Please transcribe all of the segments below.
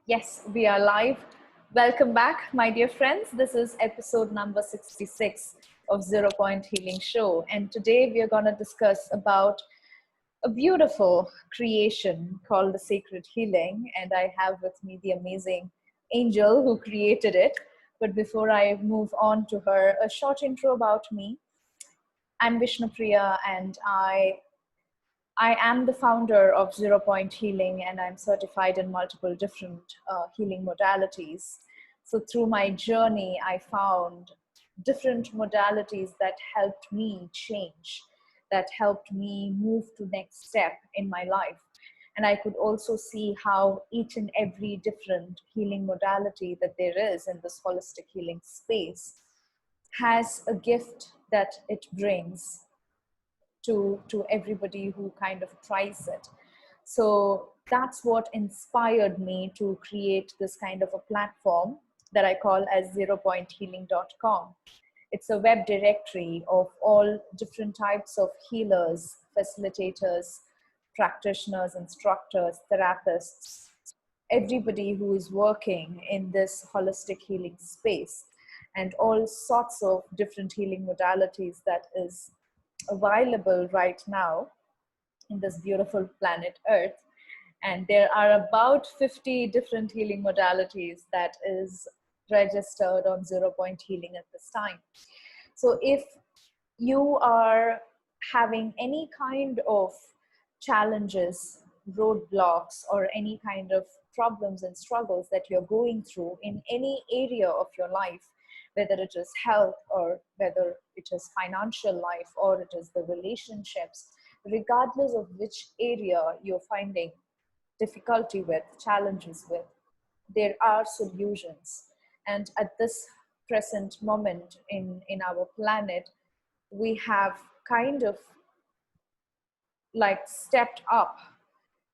Yes, we are live. Welcome back, my dear friends. This is episode number 66 of Zero Point Healing Show. And today we are going to discuss about a beautiful creation called the Sacred Healing. And I have with me the amazing Angel who created it. But before I move on to her, a short intro about me. I'm Vishnupriya and I am the founder of Zero Point Healing, and I'm certified in multiple different healing modalities. So through my journey, I found different modalities that helped me change, that helped me move to next step in my life. And I could also see how each and every different healing modality that there is in this holistic healing space has a gift that it brings to everybody who kind of tries it. So that's what inspired me to create this kind of a platform that I call as zeropointhealing.com. It's a web directory of all different types of healers, facilitators, practitioners, instructors, therapists, everybody who is working in this holistic healing space, and all sorts of different healing modalities that is available right now in this beautiful planet Earth. And there are about 50 different healing modalities that is registered on Zero Point Healing at this time. So if you are having any kind of challenges, roadblocks, or any kind of problems and struggles that you're going through in any area of your life, whether it is health or whether it is financial life or it is the relationships, regardless of which area you're finding difficulty with, challenges with, there are solutions. And at this present moment in our planet, we have kind of like stepped up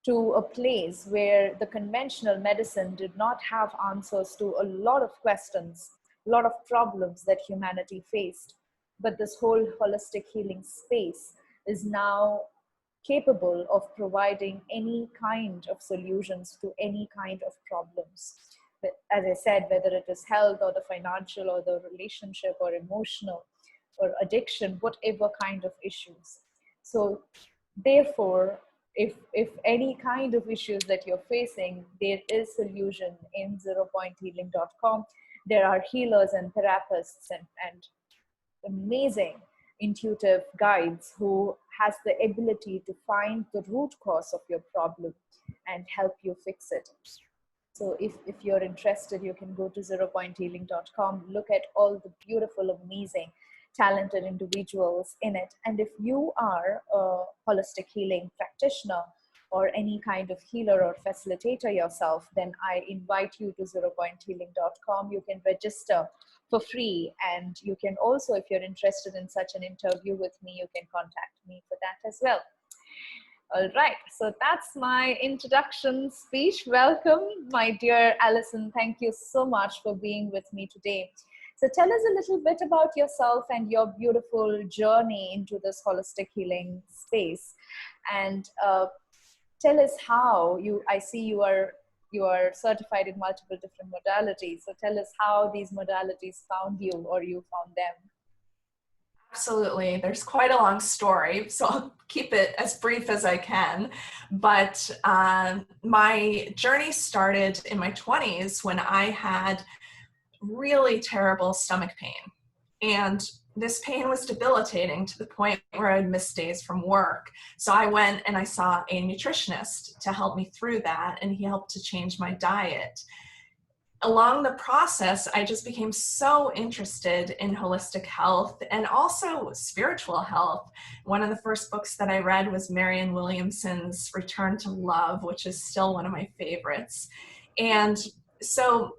to a place where the conventional medicine did not have answers to a lot of questions, a lot of problems that humanity faced. But this whole holistic healing space is now capable of providing any kind of solutions to any kind of problems. But as I said, whether it is health or the financial or the relationship or emotional or addiction, whatever kind of issues. So therefore, if any kind of issues that you're facing, there is solution in zeropointhealing.com. There are healers and therapists and amazing intuitive guides who has the ability to find the root cause of your problem and help you fix it. So if you're interested, you can go to zeropointhealing.com, look at all the beautiful, amazing, talented individuals in it. And if you are a holistic healing practitioner or any kind of healer or facilitator yourself, then I invite you to zeropointhealing.com. You can register for free. And you can also, if you're interested in such an interview with me, you can contact me for that as well. All right, so that's my introduction speech. Welcome, my dear Alison. Thank you so much for being with me today. So tell us a little bit about yourself and your beautiful journey into this holistic healing space. And tell us how I see you are certified in multiple different modalities. So tell us how these modalities found you or you found them. Absolutely. There's quite a long story, so I'll keep it as brief as I can. But my journey started in my 20s when I had really terrible stomach pain. And this pain was debilitating to the point where I'd miss days from work. So I went and I saw a nutritionist to help me through that, and he helped to change my diet. Along the process, I just became so interested in holistic health and also spiritual health. One of the first books that I read was Marianne Williamson's Return to Love, which is still one of my favorites. And so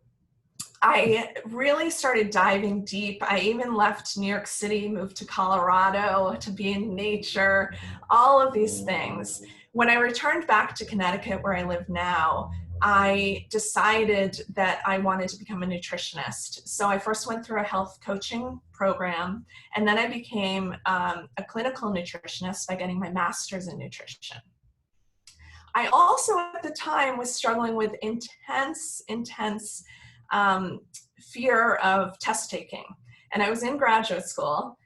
I really started diving deep. I even left New York City, moved to Colorado to be in nature, all of these things. When I returned back to Connecticut, where I live now, I decided that I wanted to become a nutritionist. So I first went through a health coaching program, and then I became a clinical nutritionist by getting my master's in nutrition. I also at the time was struggling with intense fear of test taking. And I was in graduate school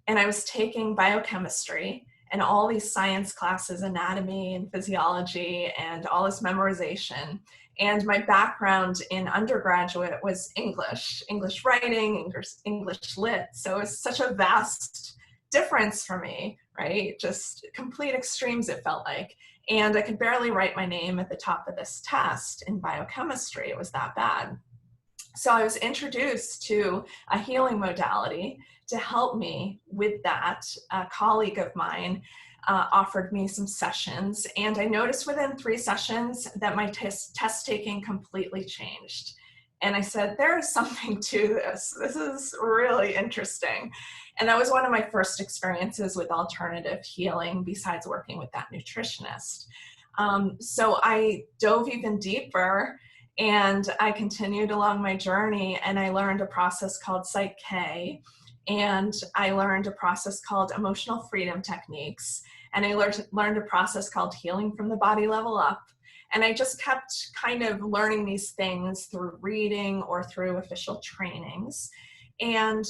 and I was taking biochemistry and all these science classes, anatomy and physiology and all this memorization. And my background in undergraduate was English writing, English lit. So it was such a vast difference for me, right? Just complete extremes, it felt like. And I could barely write my name at the top of this test in biochemistry. It was that bad. So I was introduced to a healing modality to help me with that. A colleague of mine offered me some sessions, and I noticed within 3 sessions that my test taking completely changed. And I said, there is something to this. This is really interesting. And that was one of my first experiences with alternative healing besides working with that nutritionist. So I dove even deeper and I continued along my journey, and I learned a process called PSYCH-K, and I learned a process called emotional freedom techniques, and I learned a process called healing from the body level up. And I just kept kind of learning these things through reading or through official trainings. And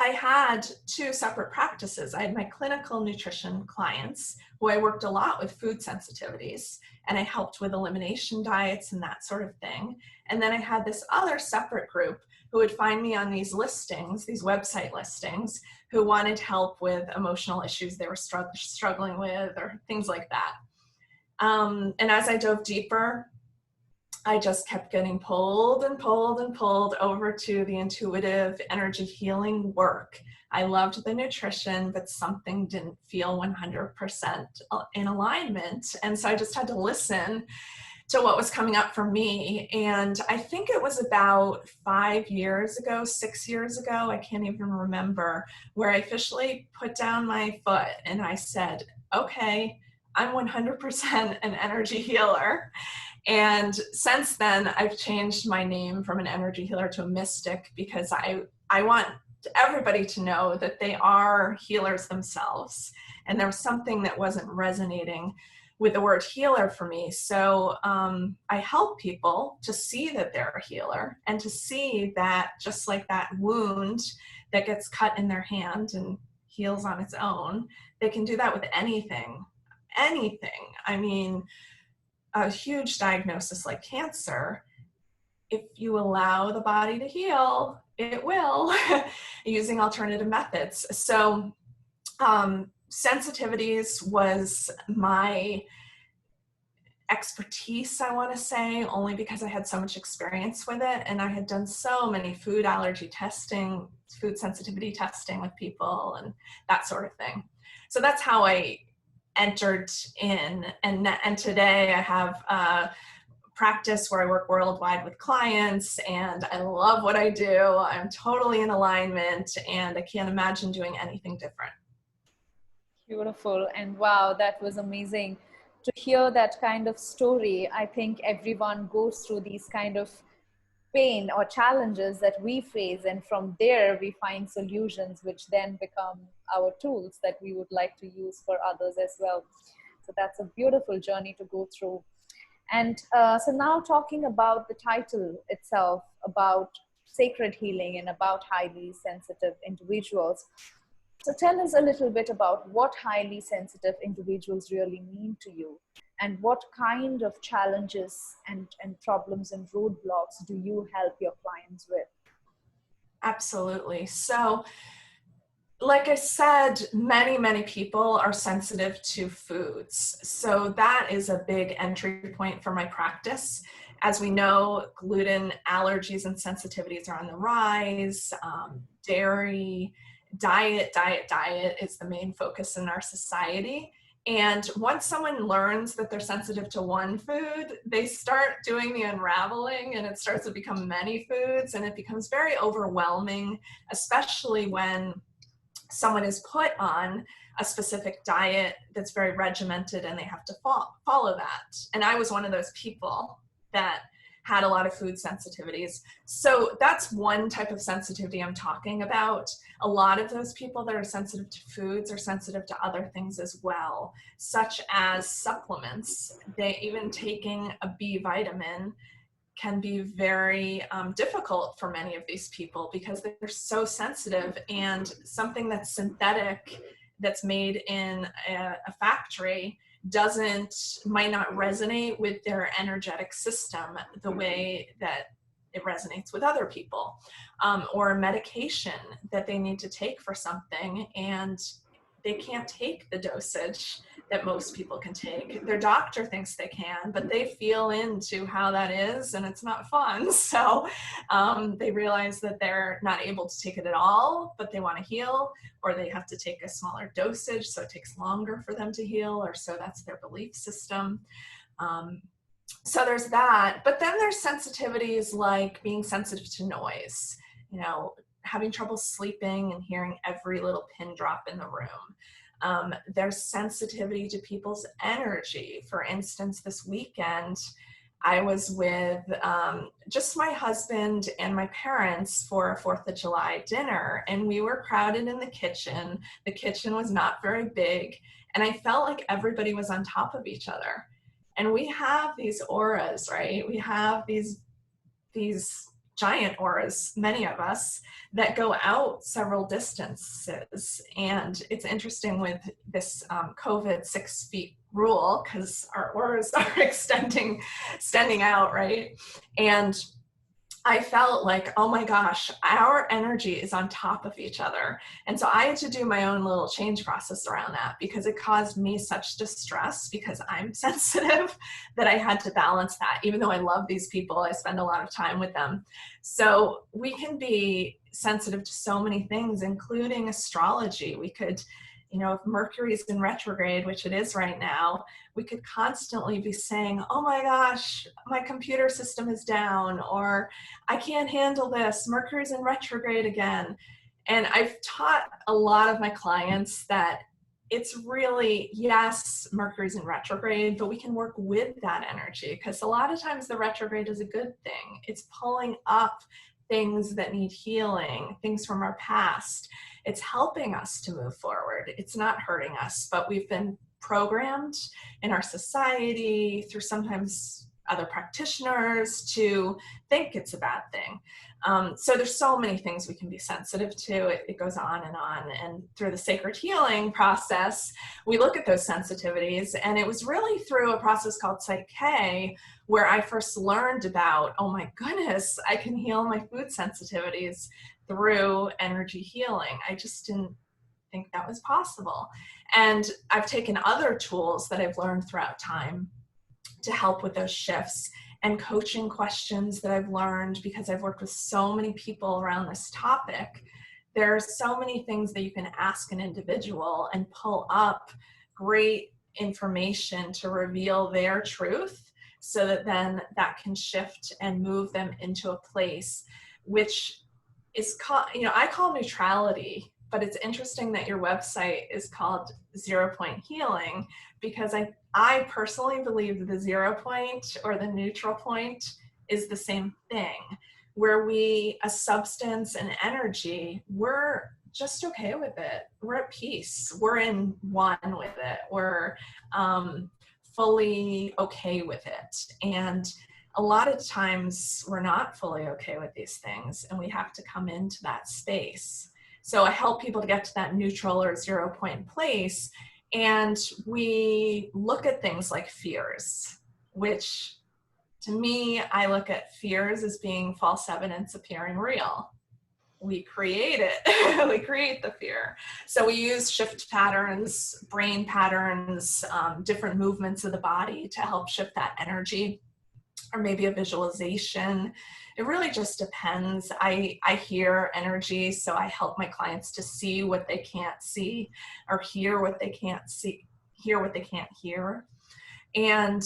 I had 2 separate practices. I had my clinical nutrition clients who I worked a lot with food sensitivities, and I helped with elimination diets and that sort of thing. And then I had this other separate group who would find me on these listings, these website listings, who wanted help with emotional issues they were struggling with or things like that. And as I dove deeper, I just kept getting pulled and pulled and pulled over to the intuitive energy healing work. I loved the nutrition, but something didn't feel 100% in alignment. And so I just had to listen to what was coming up for me. And I think it was about 5 years ago, 6 years ago, I can't even remember, where I officially put down my foot and I said, okay, I'm 100% an energy healer. And since then, I've changed my name from an energy healer to a mystic, because I want everybody to know that they are healers themselves. And there was something that wasn't resonating with the word healer for me. So I help people to see that they're a healer, and to see that just like that wound that gets cut in their hand and heals on its own, they can do that with anything. I mean, a huge diagnosis like cancer, if you allow the body to heal, it will, using alternative methods. So sensitivities was my expertise, I want to say, only because I had so much experience with it, and I had done so many food allergy testing, food sensitivity testing with people and that sort of thing. So that's how I entered in, and today I have a practice where I work worldwide with clients, and I love what I do. I'm totally in alignment, and I can't imagine doing anything different. Beautiful. And wow, that was amazing to hear that kind of story. I think everyone goes through these kind of pain or challenges that we face, and from there we find solutions which then become our tools that we would like to use for others as well. So that's a beautiful journey to go through. And so now, talking about the title itself, about sacred healing and about highly sensitive individuals, so tell us a little bit about what highly sensitive individuals really mean to you, and what kind of challenges and problems and roadblocks do you help your clients with? Absolutely. So, like I said, many people are sensitive to foods. So that is a big entry point for my practice. As we know, gluten allergies and sensitivities are on the rise. Dairy, diet is the main focus in our society. And once someone learns that they're sensitive to one food, they start doing the unraveling, and it starts to become many foods, and it becomes very overwhelming, especially when someone is put on a specific diet that's very regimented and they have to follow that. And I was one of those people that had a lot of food sensitivities. So that's one type of sensitivity I'm talking about. A lot of those people that are sensitive to foods are sensitive to other things as well, such as supplements. Even taking a B vitamin can be very difficult for many of these people because they're so sensitive, and something that's synthetic, that's made in a factory, might not resonate with their energetic system the way that it resonates with other people, or a medication that they need to take for something, and they can't take the dosage that most people can take. Their doctor thinks they can, but they feel into how that is, and it's not fun. So they realize that they're not able to take it at all, but they want to heal, or they have to take a smaller dosage, so it takes longer for them to heal, or so that's their belief system. So there's that. But then there's sensitivities like being sensitive to noise, having trouble sleeping and hearing every little pin drop in the room. There's sensitivity to people's energy. For instance, this weekend, I was with just my husband and my parents for a 4th of July dinner, and we were crowded in the kitchen. The kitchen was not very big, and I felt like everybody was on top of each other. And we have these auras, right? We have these giant auras, many of us, that go out several distances. And it's interesting with this COVID 6 feet rule, because our auras are extending out, right? And I felt like, oh my gosh, our energy is on top of each other. And so I had to do my own little change process around that, because it caused me such distress because I'm sensitive that I had to balance that. Even though I love these people, I spend a lot of time with them. So we can be sensitive to so many things, including astrology. We could, if Mercury's in retrograde, which it is right now, we could constantly be saying, oh my gosh, my computer system is down, or I can't handle this, Mercury's in retrograde again. And I've taught a lot of my clients that it's really, yes, Mercury's in retrograde, but we can work with that energy, because a lot of times the retrograde is a good thing. It's pulling up things that need healing, things from our past. It's helping us to move forward. It's not hurting us, but we've been programmed in our society through sometimes other practitioners to think it's a bad thing. So there's so many things we can be sensitive to. It goes on. And through the sacred healing process, we look at those sensitivities. And it was really through a process called PSYCH-K where I first learned about, oh my goodness, I can heal my food sensitivities through energy healing. I just didn't think that was possible. And I've taken other tools that I've learned throughout time to help with those shifts, and coaching questions that I've learned because I've worked with so many people around this topic. There are so many things that you can ask an individual and pull up great information to reveal their truth, so that then that can shift and move them into a place which is called, I call neutrality, but it's interesting that your website is called 0 Point Healing, because I personally believe that the 0 point or the neutral point is the same thing, where a substance and energy, we're just okay with it. We're at peace. We're in one with it. We're fully okay with it. And a lot of times we're not fully okay with these things, and we have to come into that space. So I help people to get to that neutral or 0 point place. And we look at things like fears, which to me, I look at fears as being false evidence appearing real. We create it. We create the fear. So we use shift patterns, brain patterns, different movements of the body to help shift that energy, or maybe a visualization. It really just depends. I hear energy, so I help my clients to see what they can't see, or hear what they can't see, hear what they can't hear. And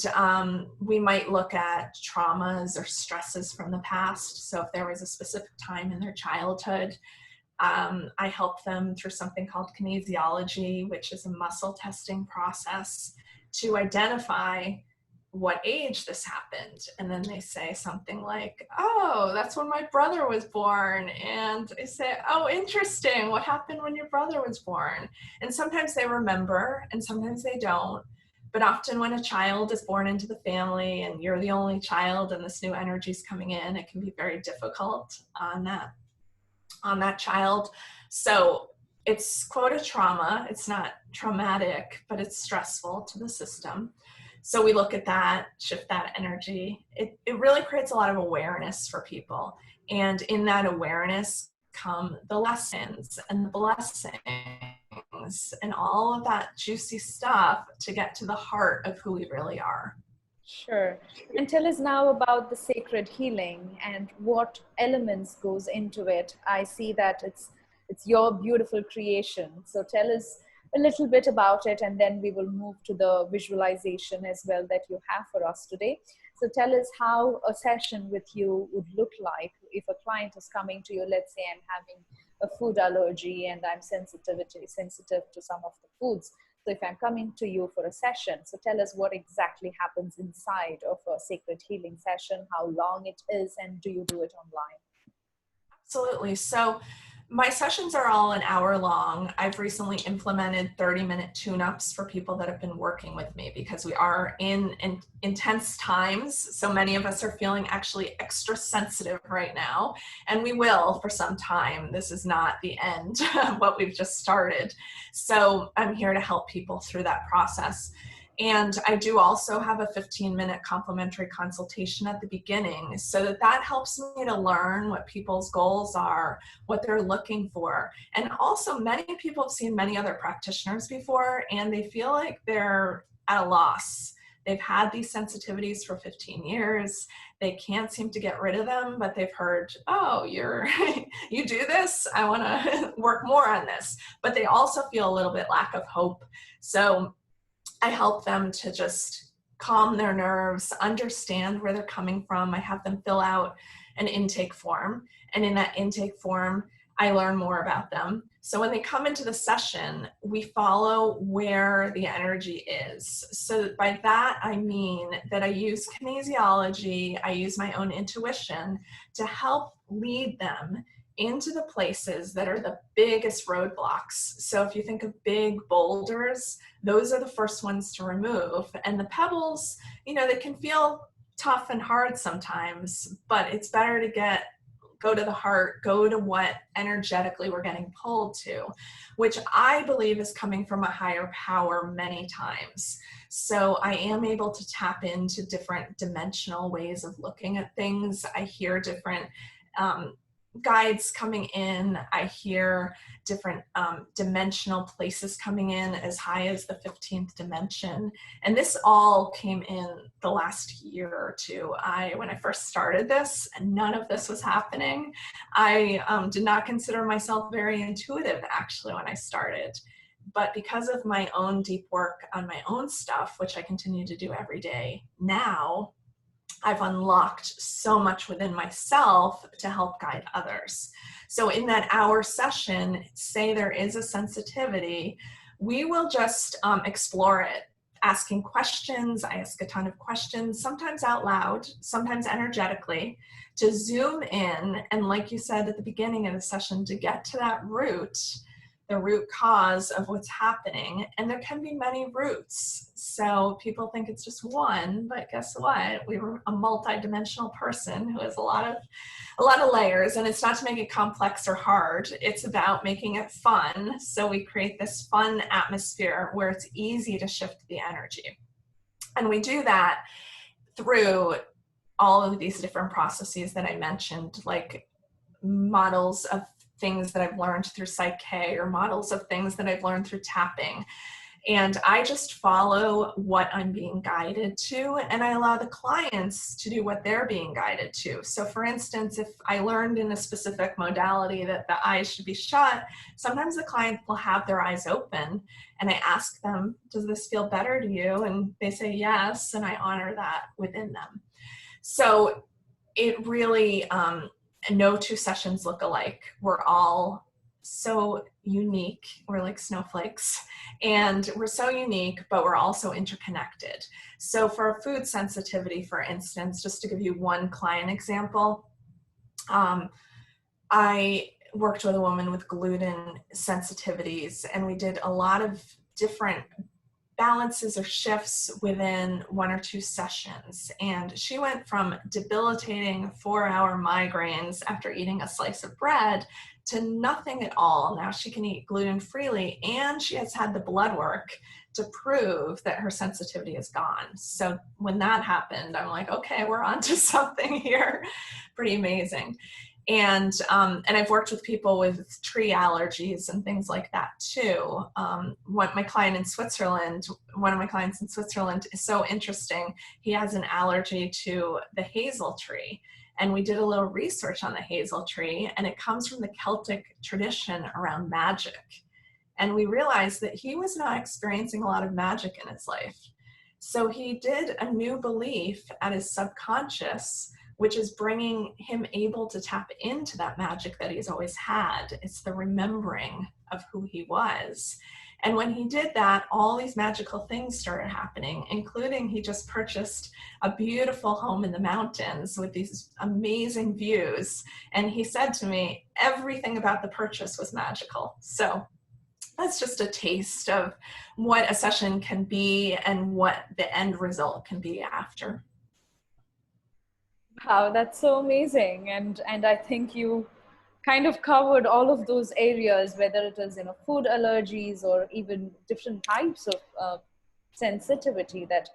we might look at traumas or stresses from the past. So if there was a specific time in their childhood, I help them through something called kinesiology, which is a muscle testing process to identify what age this happened. And then they say something like, oh, that's when my brother was born. And I say, oh, interesting. What happened when your brother was born? And sometimes they remember and sometimes they don't. But often when a child is born into the family and you're the only child and this new energy is coming in, it can be very difficult on that child. So it's quote a trauma. It's not traumatic, but it's stressful to the system. So we look at that, shift that energy. It really creates a lot of awareness for people. And in that awareness come the lessons and the blessings and all of that juicy stuff to get to the heart of who we really are. Sure. And tell us now about the sacred healing and what elements goes into it. I see that it's your beautiful creation. So tell us a little bit about it, and then we will move to the visualization as well that you have for us today. So tell us how a session with you would look like if a client is coming to you. Let's say I'm having a food allergy and I'm sensitive to some of the foods. So if I'm coming to you for a session, so tell us what exactly happens inside of a sacred healing session, how long it is, and do you do it online? Absolutely. So my sessions are all an hour long. I've recently implemented 30-minute tune-ups for people that have been working with me because we are in intense times. So many of us are feeling actually extra sensitive right now, and we will for some time. This is not the end of what we've just started. So I'm here to help people through that process. And I do also have a 15-minute complimentary consultation at the beginning so that helps me to learn what people's goals are, what they're looking for. And also many people have seen many other practitioners before and they feel like they're at a loss. They've had these sensitivities for 15 years. They can't seem to get rid of them, but they've heard, oh, you do this? I want to work more on this. But they also feel a little bit lack of hope. So I help them to just calm their nerves, understand where they're coming from. I have them fill out an intake form. And in that intake form, I learn more about them. So when they come into the session, we follow where the energy is. So by that, I mean that I use kinesiology, I use my own intuition to help lead them into the places that are the biggest roadblocks. So if you think of big boulders, those are the first ones to remove. And the pebbles, they can feel tough and hard sometimes, but it's better to go to the heart, go to what energetically we're getting pulled to, which I believe is coming from a higher power many times. So I am able to tap into different dimensional ways of looking at things. I hear different guides coming in. I hear different dimensional places coming in as high as the 15th dimension. And this all came in the last year or two. When I first started this, none of this was happening. I did not consider myself very intuitive actually when I started. But because of my own deep work on my own stuff, which I continue to do every day now, I've unlocked so much within myself to help guide others. So in that hour session, say there is a sensitivity, we will just explore it, asking questions. I ask a ton of questions, sometimes out loud, sometimes energetically, to zoom in. And like you said at the beginning of the session, to get to that root, the root cause of what's happening. And there can be many roots. So people think it's just one, but guess what? We were a multi-dimensional person who has a lot of layers, and it's not to make it complex or hard. It's about making it fun. So we create this fun atmosphere where it's easy to shift the energy. And we do that through all of these different processes that I mentioned, like models of things that I've learned through PSYCH-K or models of things that I've learned through tapping. And I just follow what I'm being guided to, and I allow the clients to do what they're being guided to. So for instance, if I learned in a specific modality that the eyes should be shut, sometimes the client will have their eyes open and I ask them, does this feel better to you? And they say yes, and I honor that within them. So it really, no two sessions look alike. We're all so unique. We're like snowflakes, and we're so unique, but we're also interconnected. So for food sensitivity, for instance, just to give you one client example, I worked with a woman with gluten sensitivities, and we did a lot of different balances or shifts within 1 or 2 sessions. And she went from debilitating 4-hour migraines after eating a slice of bread to nothing at all. Now she can eat gluten freely, and she has had the blood work to prove that her sensitivity is gone. So when that happened, I'm like, okay, we're on to something here. Pretty amazing. And I've worked with people with tree allergies and things like that too. One of my clients in Switzerland is so interesting. He has an allergy to the hazel tree. And we did a little research on the hazel tree, and it comes from the Celtic tradition around magic. And we realized that he was not experiencing a lot of magic in his life. So he did a new belief at his subconscious, which is bringing him able to tap into that magic that he's always had. It's the remembering of who he was. And when he did that, all these magical things started happening, including he just purchased a beautiful home in the mountains with these amazing views. And he said to me, everything about the purchase was magical. So that's just a taste of what a session can be and what the end result can be after. Wow, that's so amazing. And I think you kind of covered all of those areas, whether it is, food allergies or even different types of sensitivity that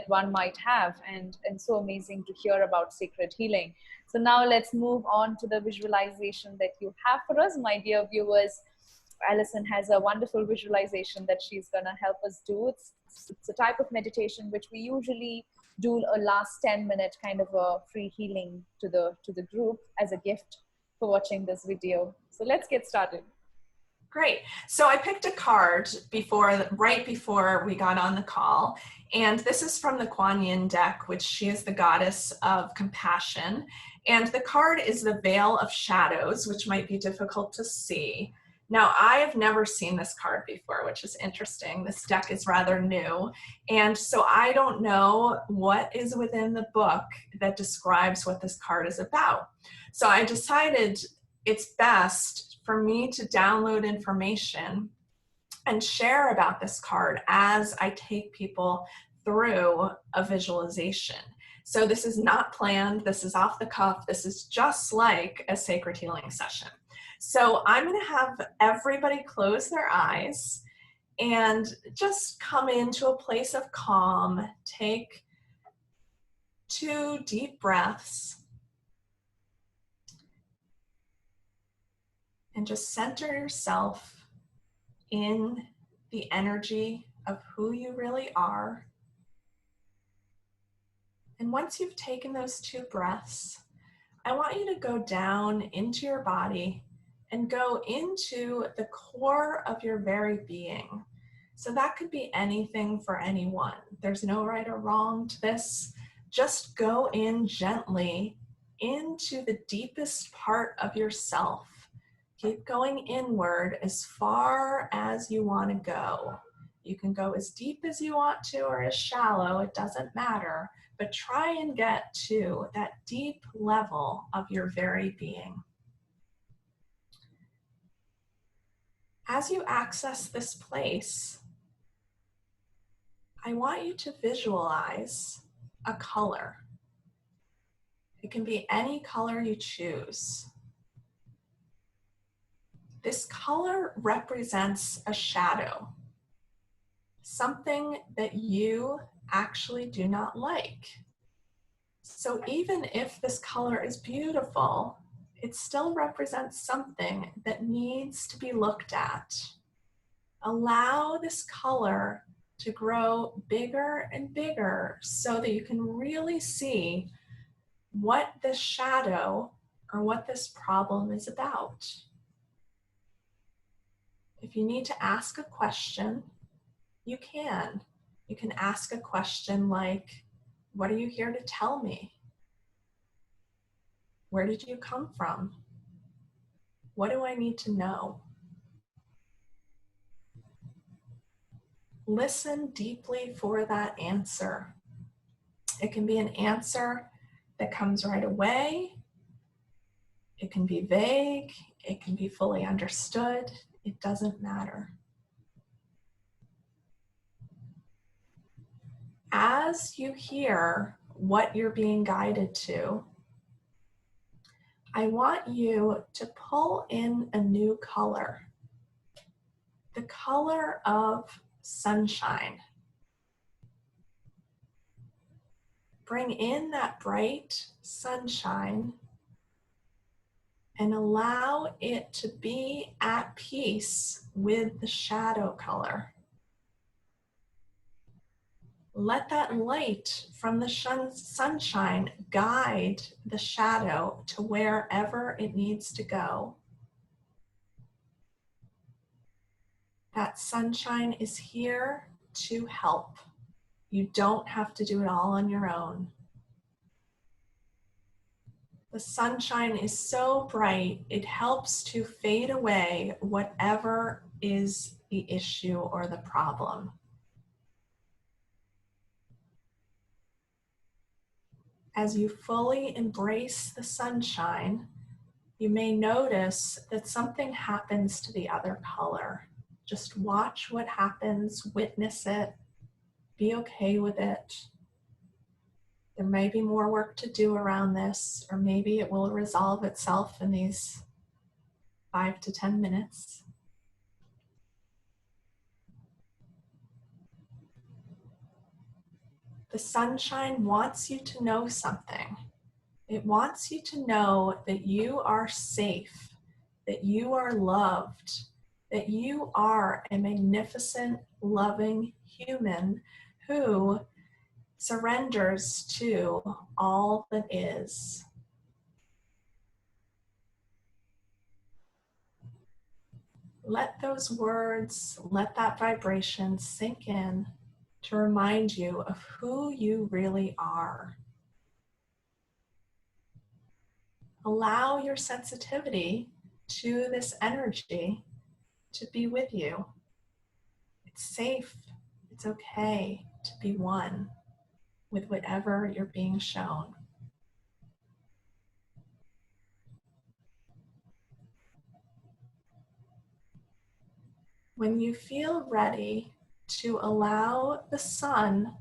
one might have. And so amazing to hear about sacred healing. So now let's move on to the visualization that you have for us, my dear viewers. Alison has a wonderful visualization that she's going to help us do. It's a type of meditation which we usually do a last 10-minute kind of a free healing to the group as a gift for watching this video. So let's get started. Great. So I picked a card right before we got on the call, and this is from the Kuan Yin deck, which she is the goddess of compassion. And the card is the Veil of Shadows, which might be difficult to see. Now, I have never seen this card before, which is interesting. This deck is rather new. And so I don't know what is within the book that describes what this card is about. So I decided it's best for me to download information and share about this card as I take people through a visualization. So this is not planned. This is off the cuff. This is just like a sacred healing session. So I'm going to have everybody close their eyes and just come into a place of calm. Take 2 deep breaths and just center yourself in the energy of who you really are. And once you've taken those 2 breaths, I want you to go down into your body and go into the core of your very being. So that could be anything for anyone. There's no right or wrong to this. Just go in gently into the deepest part of yourself. Keep going inward as far as you want to go. You can go as deep as you want to or as shallow, it doesn't matter, but try and get to that deep level of your very being. As you access this place, I want you to visualize a color. It can be any color you choose. This color represents a shadow, something that you actually do not like. So even if this color is beautiful, it still represents something that needs to be looked at. Allow this color to grow bigger and bigger so that you can really see what this shadow or what this problem is about. If you need to ask a question, you can. You can ask a question like, what are you here to tell me? Where did you come from? What do I need to know? listen deeply for that answer. It can be an answer that comes right away. It can be vague. It can be fully understood. It doesn't matter. As you hear what you're being guided to, I want you to pull in a new color, the color of sunshine. Bring in that bright sunshine and allow it to be at peace with the shadow color. Let that light from the sunshine guide the shadow to wherever it needs to go. That sunshine is here to help. You don't have to do it all on your own. The sunshine is so bright, it helps to fade away whatever is the issue or the problem. As you fully embrace the sunshine, you may notice that something happens to the other color. Just watch what happens, witness it, be okay with it. There may be more work to do around this, or maybe it will resolve itself in these 5 to 10 minutes. The sunshine wants you to know something. It wants you to know that you are safe, that you are loved, that you are a magnificent, loving human who surrenders to all that is. Let those words, let that vibration sink in to remind you of who you really are. Allow your sensitivity to this energy to be with you. It's safe, it's okay to be one with whatever you're being shown. When you feel ready to allow the sun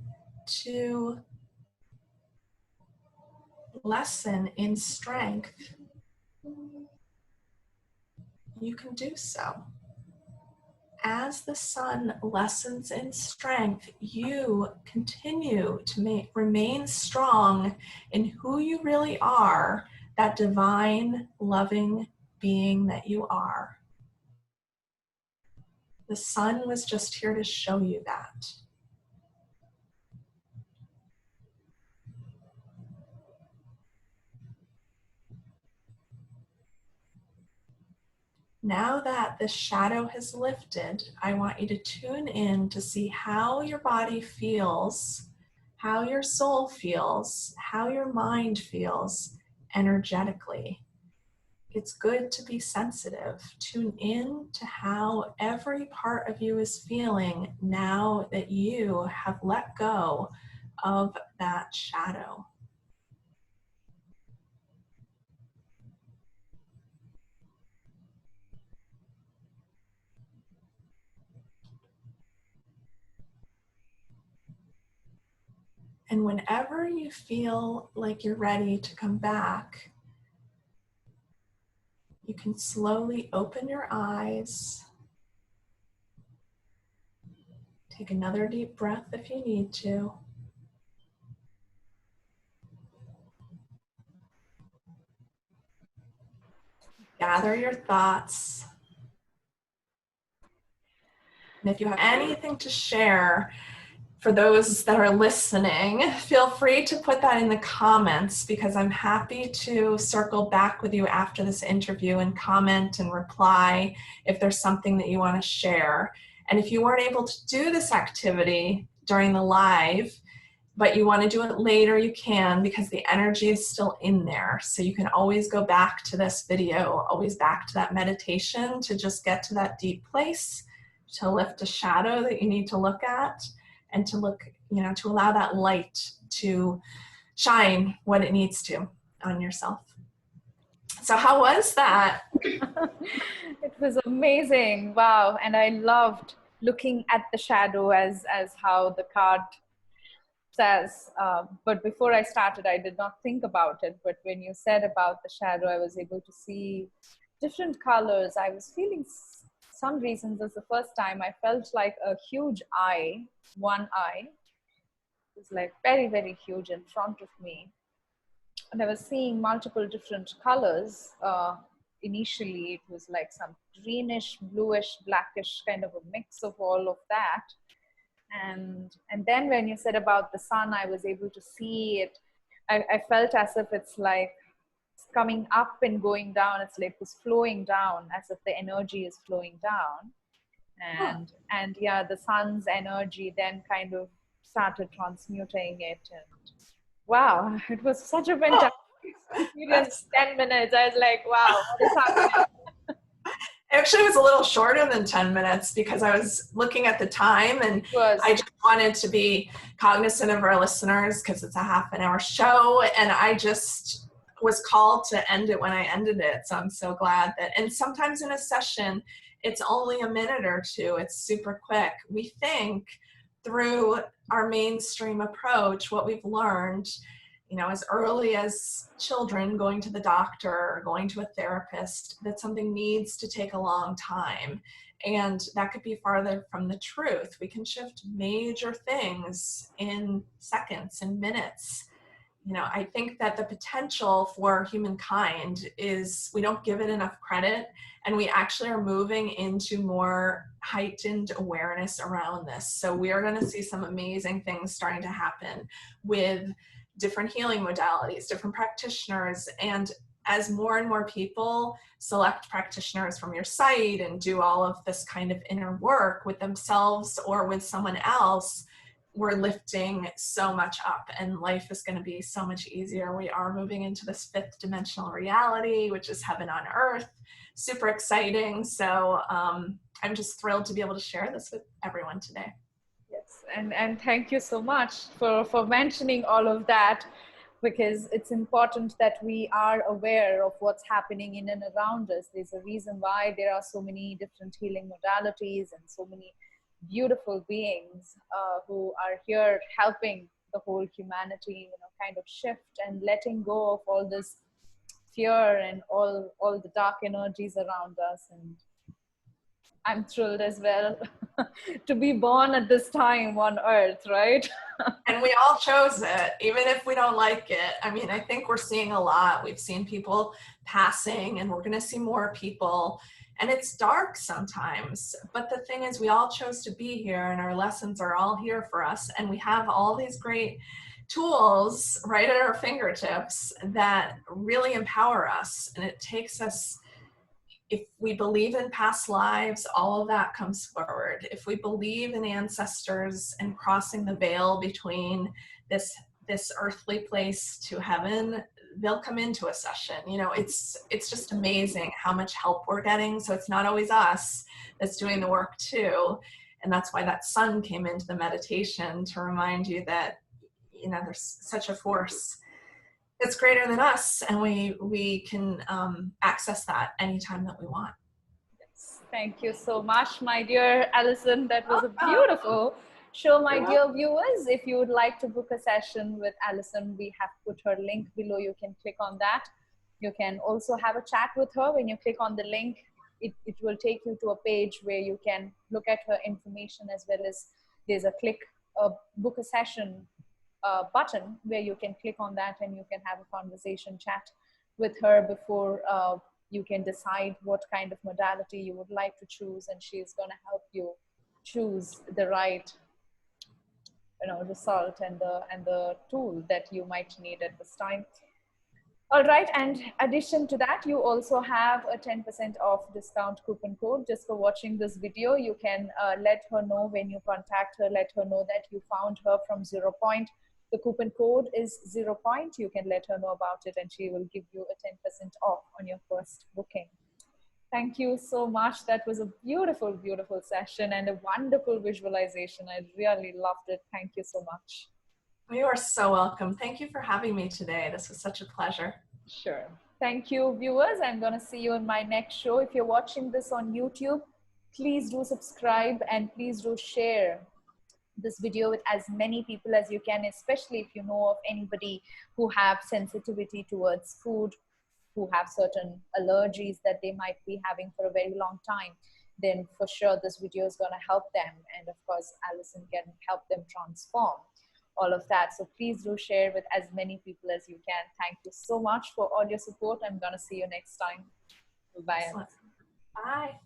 to lessen in strength, you can do so. As the sun lessens in strength, you continue to remain strong in who you really are, that divine, loving being that you are. The sun was just here to show you that. Now that the shadow has lifted, I want you to tune in to see how your body feels, how your soul feels, how your mind feels energetically. It's good to be sensitive. Tune in to how every part of you is feeling now that you have let go of that shadow. And whenever you feel like you're ready to come back, you can slowly open your eyes. Take another deep breath if you need to. Gather your thoughts. And if you have anything to share for those that are listening, feel free to put that in the comments, because I'm happy to circle back with you after this interview and comment and reply if there's something that you want to share. And if you weren't able to do this activity during the live, but you want to do it later, you can, because the energy is still in there. So you can always go back to this video, always back to that meditation to just get to that deep place to lift a shadow that you need to look at, and to look, to allow that light to shine when it needs to on yourself. So how was that? It was amazing. Wow. And I loved looking at the shadow as how the card says. But before I started, I did not think about it. But when you said about the shadow, I was able to see different colors. I was feeling some reasons. As the first time I felt like a huge eye, one eye. It was like very, very huge in front of me. And I was seeing multiple different colors. Initially, it was like some greenish, bluish, blackish kind of a mix of all of that. And then when you said about the sun, I was able to see it. I felt as if it's like coming up and going down. It's like it's flowing down, as if the energy is flowing down. And yeah, the sun's energy then kind of started transmuting it. And wow, it was such a fantastic experience. 10 minutes. I was like, wow, what is happening? Actually, it was a little shorter than 10 minutes because I was looking at the time, and I just wanted to be cognizant of our listeners because it's a half an hour show, and I just was called to end it when I ended it. So I'm so glad that, and sometimes in a session, it's only a minute or two. It's super quick. We think through our mainstream approach, what we've learned, as early as children going to the doctor or going to a therapist, that something needs to take a long time. And that could be farther from the truth. We can shift major things in seconds and minutes. I think that the potential for humankind is, we don't give it enough credit, and we actually are moving into more heightened awareness around this. So we are going to see some amazing things starting to happen with different healing modalities, different practitioners. And as more and more people select practitioners from your site and do all of this kind of inner work with themselves or with someone else, we're lifting so much up, and life is going to be so much easier. We are moving into this 5th dimensional reality, which is heaven on earth. Super exciting. So I'm just thrilled to be able to share this with everyone today. Yes, and thank you so much for mentioning all of that, because it's important that we are aware of what's happening in and around us. There's a reason why there are so many different healing modalities and so many beautiful beings who are here helping the whole humanity, kind of shift and letting go of all this fear and all the dark energies around us. And I'm thrilled as well to be born at this time on earth, right? And we all chose it, even if we don't like it. I mean, I think we're seeing a lot. We've seen people passing, and we're going to see more people. And it's dark sometimes. But the thing is, we all chose to be here, and our lessons are all here for us. And we have all these great tools right at our fingertips that really empower us. And it takes us, if we believe in past lives, all of that comes forward. If we believe in ancestors and crossing the veil between this earthly place to heaven, they'll come into a session. It's just amazing how much help we're getting. So it's not always us that's doing the work too. And that's why that sun came into the meditation, to remind you that, there's such a force it's greater than us, and we can access that anytime that we want. Yes. Thank you so much, my dear Alison. That was a beautiful show, my dear viewers. If you would like to book a session with Alison, we have put her link below. You can click on that. You can also have a chat with her. When you click on the link, it will take you to a page where you can look at her information, as well as there's a book a session button where you can click on that, and you can have a conversation chat with her before you can decide what kind of modality you would like to choose, and she's going to help you choose the right result and the tool that you might need at this time. All right, and addition to that, you also have a 10% off discount coupon code just for watching this video. You can let her know when you contact her, let her know that you found her from 0 Point. The coupon code is 0 Point. You can let her know about it, and she will give you a 10% off on your first booking. Thank you so much. That was a beautiful, beautiful session and a wonderful visualization. I really loved it. Thank you so much. You are so welcome. Thank you for having me today. This was such a pleasure. Sure. Thank you, viewers. I'm going to see you in my next show. If you're watching this on YouTube, please do subscribe and please do share this video with as many people as you can, especially if you know of anybody who have sensitivity towards food, who have certain allergies that they might be having for a very long time. Then for sure this video is going to help them, and of course Alison can help them transform all of that. So please do share with as many people as you can. Thank you so much for all your support. I'm going to see you next time. Bye. Excellent. Bye.